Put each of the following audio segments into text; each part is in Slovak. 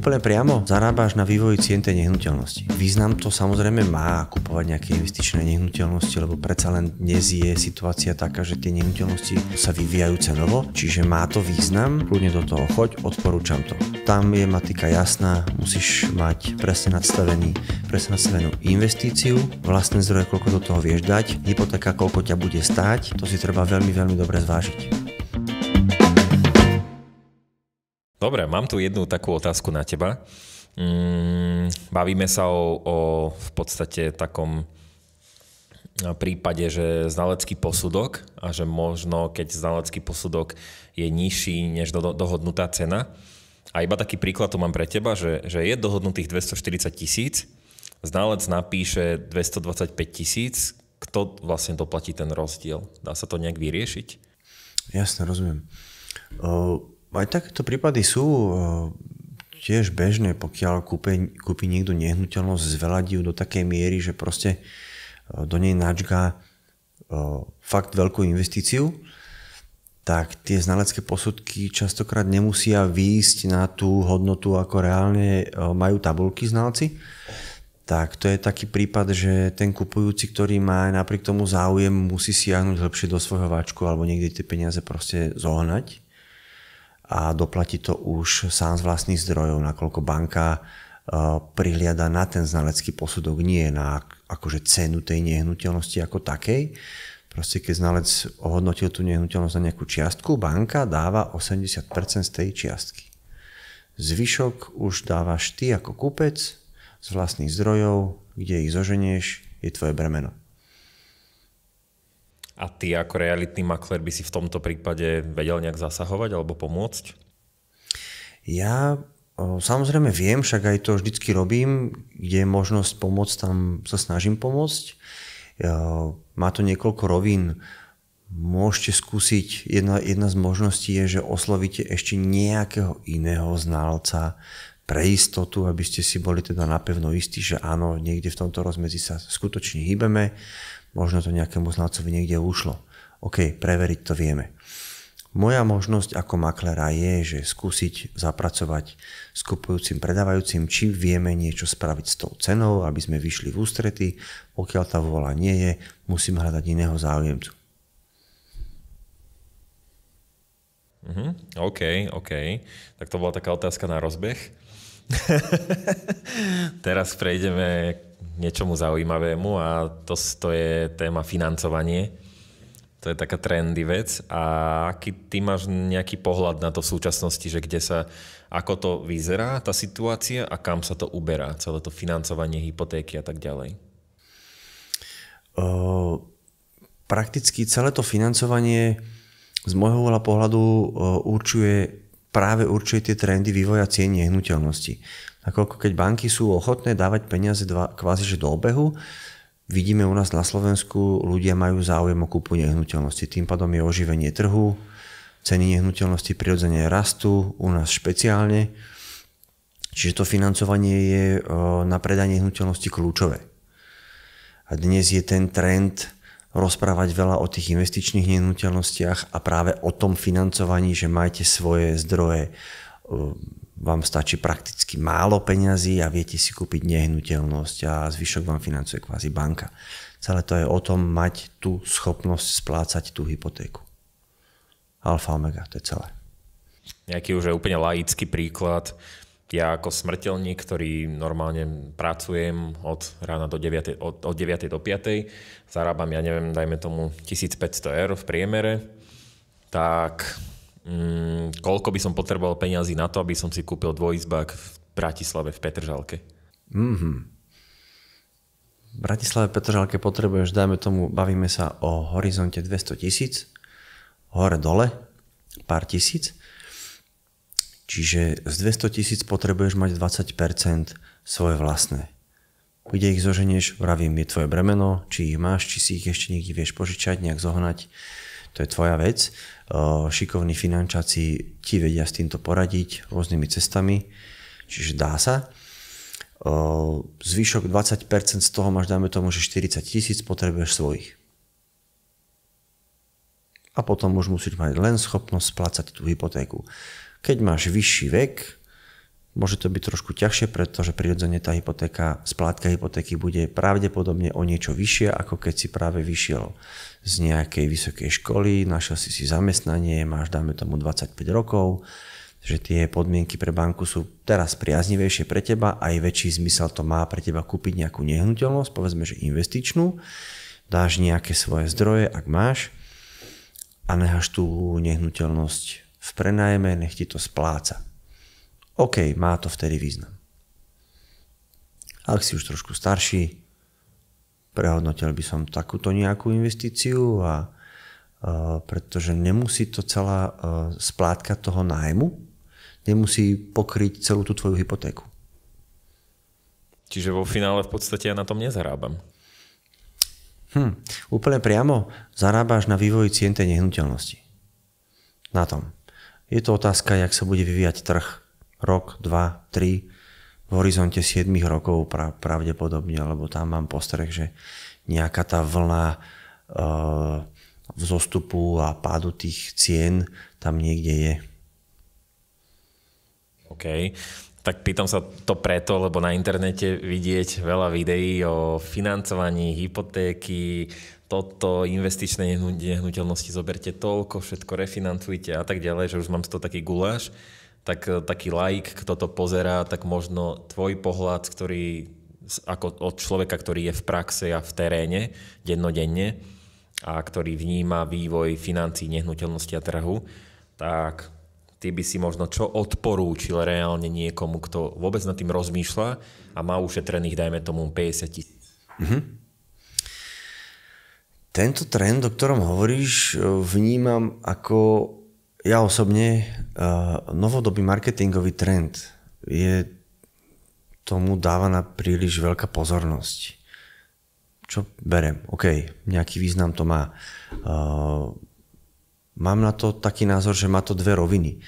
úplne priamo zarábaš na vývoji cien tej nehnuteľnosti. Význam to samozrejme má kupovať nejaké investičné nehnuteľnosti, lebo predsa len dnes je situácia taká, že tie nehnuteľnosti sa vyvíjajú cenovo, čiže má to význam, kľudne do toho choď, odporúčam to. Tam je matika jasná, musíš mať presne nastavenú investíciu, vlastné zdroje, koľko do toho vieš dať, hypotéka, koľko ťa bude stáť, to si treba veľmi, veľmi dobre zvážiť. Dobre, mám tu jednu takú otázku na teba. Bavíme sa o v podstate takom prípade, že znalecký posudok a že možno, keď znalecký posudok je nižší než dohodnutá cena. A iba taký príklad tu mám pre teba, že je dohodnutých 240 000, znalec napíše 225 000, kto vlastne doplatí ten rozdiel? Dá sa to nejak vyriešiť? Jasne, rozumiem. Aj takéto prípady sú tiež bežné, pokiaľ kúpi niekto nehnuteľnosť, zveladí ju do takej miery, že proste do nej načká fakt veľkú investíciu, tak tie znalecké posudky častokrát nemusia výjsť na tú hodnotu, ako reálne majú tabuľky znalci. Tak to je taký prípad, že ten kupujúci, ktorý má napriek tomu záujem, musí siahnuť hlbšie do svojho váčku alebo niekde tie peniaze proste zohnať a doplatí to už sám z vlastných zdrojov, nakoľko banka prihliada na ten znalecký posudok, nie na akože cenu tej nehnuteľnosti ako takej. Proste keď znalec ohodnotil tú nehnuteľnosť na nejakú čiastku, banka dáva 80% z tej čiastky. Zvyšok už dávaš ty ako kúpec z vlastných zdrojov, kde ich zoženieš, je tvoje bremeno. A ty ako realitný maklér by si v tomto prípade vedel nejak zasahovať alebo pomôcť? Ja samozrejme viem, však aj to vždycky robím, kde je možnosť pomôcť, tam sa snažím pomôcť. Má to niekoľko rovín. Môžete skúsiť, jedna z možností je, že oslovíte ešte nejakého iného znalca pre istotu, aby ste si boli teda napevno istí, že áno, niekde v tomto rozmedzi sa skutočne hýbeme. Možno to nejakému znalcovi niekde ušlo. OK, preveriť to vieme. Moja možnosť ako makléra je, že skúsiť zapracovať s kupujúcim, predávajúcim, či vieme niečo spraviť s tou cenou, aby sme vyšli v ústrety. Pokiaľ tá vôľa nie je, musím hľadať iného záujemcu. OK. Tak to bola taká otázka na rozbeh. Teraz prejdeme k niečomu zaujímavému a to je téma financovanie. To je taká trendy vec. A aký ty máš nejaký pohľad na to v súčasnosti, že ako to vyzerá, tá situácia a kam sa to uberá, celé to financovanie, hypotéky a tak ďalej? Prakticky celé to financovanie z môjho uhla pohľadu určuje tie trendy vývoja cien nehnuteľnosti. Nakoľko keď banky sú ochotné dávať peniaze kvázi že do obehu, vidíme u nás na Slovensku, ľudia majú záujem o kúpu nehnuteľnosti. Tým pádom je oživenie trhu, ceny nehnuteľnosti prirodzene rastú, u nás špeciálne. Čiže to financovanie je na predaj nehnuteľnosti kľúčové. A dnes je ten trend rozprávať veľa o tých investičných nehnuteľnostiach a práve o tom financovaní, že majte svoje zdroje. Vám stačí prakticky málo peňazí a viete si kúpiť nehnuteľnosť a zvyšok vám financuje kvázi banka. Celé to je o tom mať tú schopnosť splácať tú hypotéku. Alfa omega, to je celé. Nejaký už je úplne laický príklad. Ja ako smrteľník, ktorý normálne pracujem od rána do 9, od 9 do 5, zarábam, ja neviem, dajme tomu 1500 eur v priemere, tak koľko by som potreboval peňazí na to, aby som si kúpil dvojizbák v Bratislave, v Petržalke? V Bratislave, Petržalke potrebuješ, dajme tomu, bavíme sa o horizonte 200 000, hore-dole, pár tisíc. Čiže z 200 000 potrebuješ mať 20% svoje vlastné. Kde ich zoženieš, vravím, je tvoje bremeno, či ich máš, či si ich ešte niekde vieš požičať, nejak zohnať. To je tvoja vec. Šikovní finančáci ti vedia s týmto poradiť rôznymi cestami, čiže dá sa. Zvyšok 20% z toho máš, dáme tomu, že 40 000 potrebuješ svojich. A potom už musíš mať len schopnosť splácať tú hypotéku. Keď máš vyšší vek, Môže to byť trošku ťažšie, pretože prirodzene tá hypotéka, splátka hypotéky bude pravdepodobne o niečo vyššia, ako keď si práve vyšiel z nejakej vysokej školy, našiel si zamestnanie, máš dáme tomu 25 rokov, že tie podmienky pre banku sú teraz priaznivejšie pre teba, aj väčší zmysel to má pre teba kúpiť nejakú nehnuteľnosť, povedzme, že investičnú, dáš nejaké svoje zdroje, ak máš, a necháš tú nehnuteľnosť v prenájme, nech ti to spláca. OK, má to vtedy význam. Ak si už trošku starší, prehodnotil by som takúto nejakú investíciu, pretože nemusí to celá splátka toho nájmu, nemusí pokryť celú tú tvoju hypotéku. Čiže vo finále v podstate ja na tom nezarábam. Úplne priamo zarábaš na vývoji cien tej nehnuteľnosti. Na tom. Je to otázka, jak sa bude vyvíjať trh. Rok, 2, 3, v horizonte 7 rokov pravdepodobne, lebo tam mám postreh, že nejaká tá vlna vzostupu a pádu tých cien tam niekde je. OK. Tak pýtam sa to preto, lebo na internete vidieť veľa videí o financovaní hypotéky, toto, investičné nehnuteľnosti, zoberte toľko, všetko refinancujte a tak ďalej, že už mám z toho taký guláš. Tak taký laik, kto to pozerá, tak možno tvoj pohľad, ktorý ako od človeka, ktorý je v praxe a v teréne dennodenne a ktorý vníma vývoj financií, nehnuteľnosti a trhu, tak ty by si možno čo odporúčil reálne niekomu, kto vôbec nad tým rozmýšľa a má ušetrených, dajme tomu, 50 000? Tento trend, o ktorom hovoríš, vnímam ako ja osobne novodobý marketingový trend. Tomu dávaná príliš veľká pozornosť. Čo berem? OK, nejaký význam to má. Mám na to taký názor, že má to dve roviny.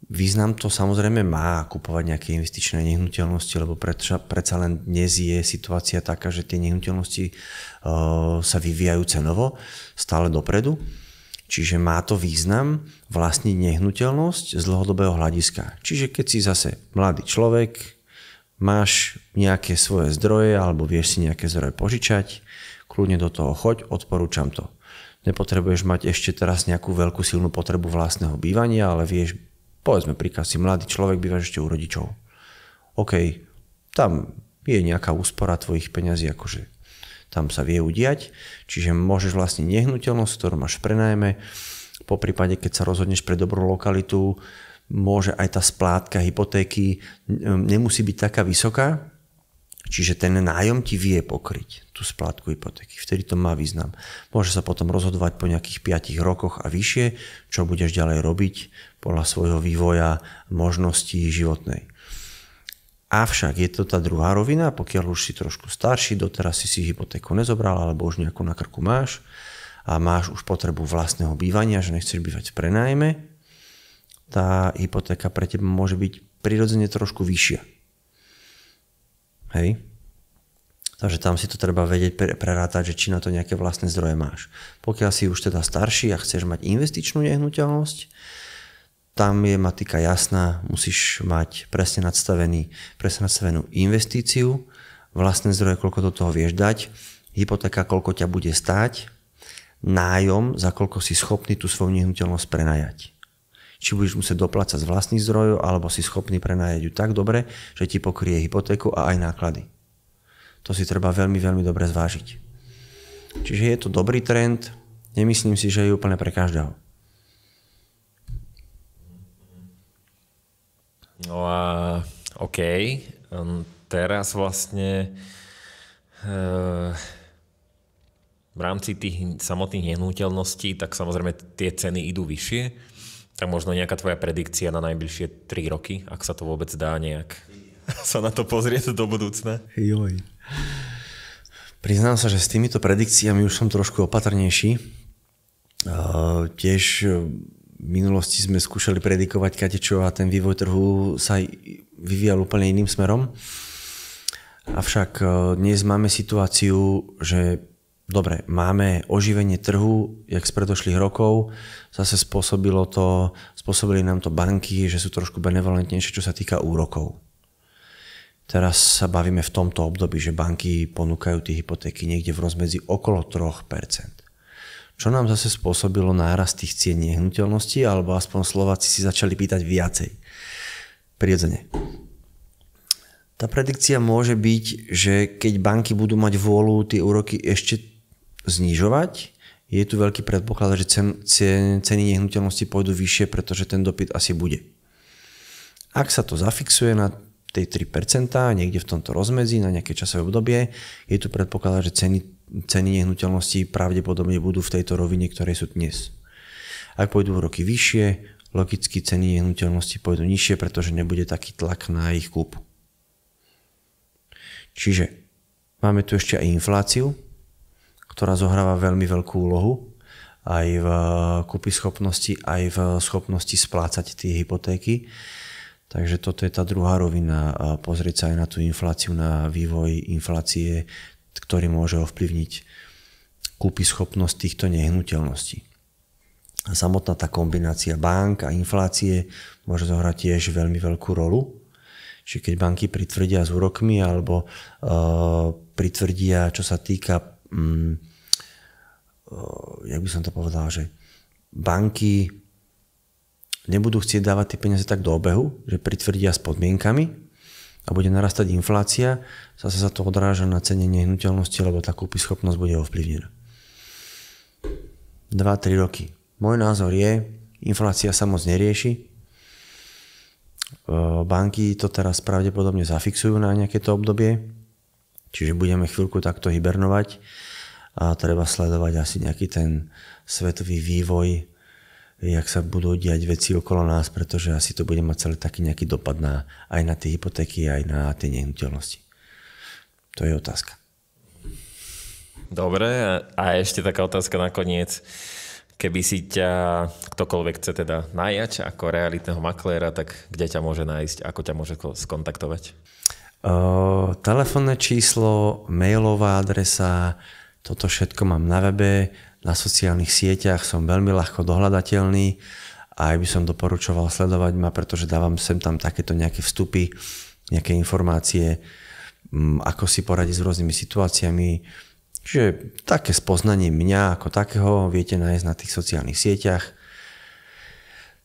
Význam to samozrejme má kupovať nejaké investičné nehnuteľnosti, lebo predsa len dnes je situácia taká, že tie nehnuteľnosti sa vyvíjajú cenovo stále dopredu. Čiže má to význam vlastniť nehnuteľnosť z dlhodobého hľadiska. Čiže keď si zase mladý človek, máš nejaké svoje zdroje alebo vieš si nejaké zdroje požičať, kľudne do toho choď, odporúčam to. Nepotrebuješ mať ešte teraz nejakú veľkú silnú potrebu vlastného bývania, ale vieš, povedzme príklad, si mladý človek, bývaš ešte u rodičov. OK, tam je nejaká úspora tvojich peňazí, akože tam sa vie udiať, čiže môžeš vlastniť nehnuteľnosť, ktorú máš v prenájme, po prípade, keď sa rozhodneš pre dobrú lokalitu, môže aj tá splátka hypotéky nemusí byť taká vysoká, čiže ten nájom ti vie pokryť tú splátku hypotéky. Vtedy to má význam. Môže sa potom rozhodovať po nejakých 5 rokoch a vyššie, čo budeš ďalej robiť podľa svojho vývoja, možností životnej. Avšak je to tá druhá rovina, pokiaľ už si trošku starší, doteraz si hypotéku nezobral, alebo už nejakú na krku máš a máš už potrebu vlastného bývania, že nechceš bývať v prenájme, tá hypotéka pre teba môže byť prirodzene trošku vyššia. Hej? Takže tam si to treba vedieť prerátať, že či na to nejaké vlastné zdroje máš. Pokiaľ si už teda starší a chceš mať investičnú nehnuteľnosť, tam je matika jasná, musíš mať presne nastavenú investíciu, vlastné zdroje, koľko do toho vieš dať, hypotéka, koľko ťa bude stáť, nájom, za koľko si schopný tú svoju nehnuteľnosť prenajať. Či budeš musieť doplácať z vlastných zdrojov, alebo si schopný prenajať ju tak dobre, že ti pokrie hypotéku a aj náklady. To si treba veľmi, veľmi dobre zvážiť. Čiže je to dobrý trend, nemyslím si, že je úplne pre každého. No a OK, teraz vlastne v rámci tých samotných nehnuteľností, tak samozrejme tie ceny idú vyššie, tak možno nejaká tvoja predikcia na najbližšie 3 roky, ak sa to vôbec dá nejak sa na to pozrieť do budúcna. Joj. Priznám sa, že s týmito predikciami už som trošku opatrnejší. Tiež v minulosti sme skúšali predikovať kadečo a ten vývoj trhu sa vyvíjal úplne iným smerom. Avšak dnes máme situáciu, že dobre, máme oživenie trhu, jak z predošlých rokov, zase spôsobili nám to banky, že sú trošku benevolentnejšie, čo sa týka úrokov. Teraz sa bavíme v tomto období, že banky ponúkajú tie hypotéky niekde v rozmedzi okolo 3%. Čo nám zase spôsobilo nárast tých cien nehnuteľností, alebo aspoň Slováci si začali pýtať viacej. Prirodzene. Tá predikcia môže byť, že keď banky budú mať vôľu tie úroky ešte znižovať, je tu veľký predpoklad, že ceny nehnuteľnosti pôjdu vyššie, pretože ten dopyt asi bude. Ak sa to zafixuje na tej 3%, niekde v tomto rozmedzi, na nejaké časové obdobie, je tu predpoklad, že ceny nehnuteľností pravdepodobne budú v tejto rovine, ktoré sú dnes. Ak pôjdu úroky vyššie, logicky ceny nehnuteľností pôjdu nižšie, pretože nebude taký tlak na ich kúpu. Čiže máme tu ešte aj infláciu, ktorá zohráva veľmi veľkú úlohu aj v kúpyschopnosti, aj v schopnosti splácať tie hypotéky. Takže toto je tá druhá rovina, pozrieť sa aj na tú infláciu, na vývoj inflácie, ktorý môže ovplyvniť kúpyschopnosť týchto nehnuteľností. A samotná tá kombinácia bank a inflácie môže zohrať tiež veľmi veľkú rolu. Čiže keď banky pritvrdia s úrokmi alebo pritvrdia, čo sa týka, jak by som to povedal, že banky nebudú chcieť dávať tie peniaze tak do obehu, že pritvrdia s podmienkami a bude narastať inflácia, zase sa to odráža na cene nehnuteľnosti, lebo tá kúpyschopnosť bude ovplyvnená. 2-3 roky. Môj názor je, inflácia sa moc nerieši. Banky to teraz pravdepodobne zafixujú na nejaké to obdobie, čiže budeme chvíľku takto hibernovať a treba sledovať asi nejaký ten svetový vývoj, jak sa budú diať veci okolo nás, pretože asi to bude mať celý taký nejaký dopad aj na tie hypotéky, aj na tie nehnuteľnosti. To je otázka. Dobre, a ešte taká otázka nakoniec. Keby si ťa ktokoľvek chce teda najať ako realitného makléra, tak kde ťa môže nájsť, ako ťa môže skontaktovať? Telefónne číslo, mailová adresa, toto všetko mám na webe, na sociálnych sieťach, som veľmi ľahko dohľadateľný a aj by som doporučoval sledovať ma, pretože dávam sem tam takéto nejaké vstupy, nejaké informácie, ako si poradiť s rôznymi situáciami. Čiže také spoznanie mňa ako takého viete nájsť na tých sociálnych sieťach.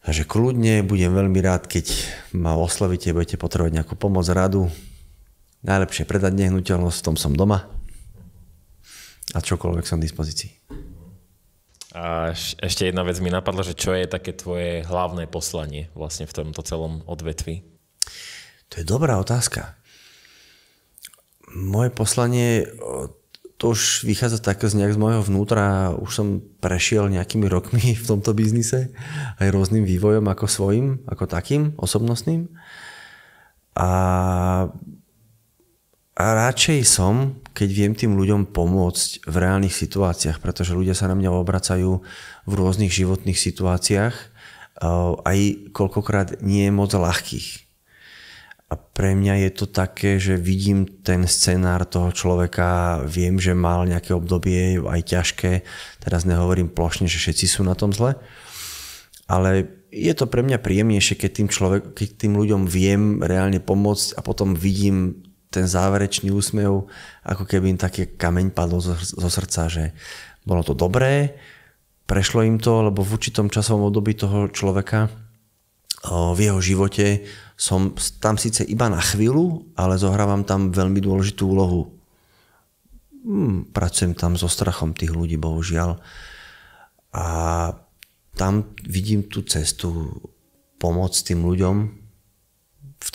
Takže kľudne, budem veľmi rád, keď ma oslovíte, budete potrebovať nejakú pomoc, radu. Najlepšie predať nehnuteľnosť, v tom som doma. A čokoľvek som v dispozícii. A ešte jedna vec mi napadla, že čo je také tvoje hlavné poslanie vlastne v tomto celom odvetvi? To je dobrá otázka. Moje poslanie, to už vychádza tak nejak z môjho vnútra, už som prešiel nejakými rokmi v tomto biznise, aj rôznym vývojom ako svojím, ako takým, osobnostným. A radšej som, keď viem tým ľuďom pomôcť v reálnych situáciách, pretože ľudia sa na mňa obracajú v rôznych životných situáciách, aj koľkokrát nie je moc ľahkých. A pre mňa je to také, že vidím ten scenár toho človeka, viem, že mal nejaké obdobie aj ťažké, teraz nehovorím plošne, že všetci sú na tom zle, ale je to pre mňa príjemnejšie, keď tým ľuďom viem reálne pomôcť a potom vidím ten záverečný úsmev, ako keby im taký kameň padol zo srdca, že bolo to dobré, prešlo im to, lebo v určitom časovom období toho človeka v jeho živote som tam síce iba na chvíľu, ale zohrávam tam veľmi dôležitú úlohu. Pracujem tam so strachom tých ľudí, bohužiaľ. A tam vidím tú cestu pomôcť tým ľuďom v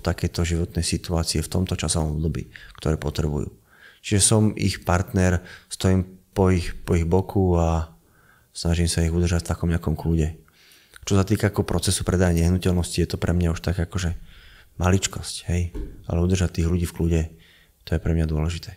takejto životnej situácii, v tomto časovom období, ktoré potrebujú. Čiže som ich partner, stojím po ich boku a snažím sa ich udržať v takom nejakom kľude. Čo sa týka ako procesu predaja nehnuteľnosti, je to pre mňa už tak akože maličkosť, hej. Ale udržať tých ľudí v kľude, to je pre mňa dôležité.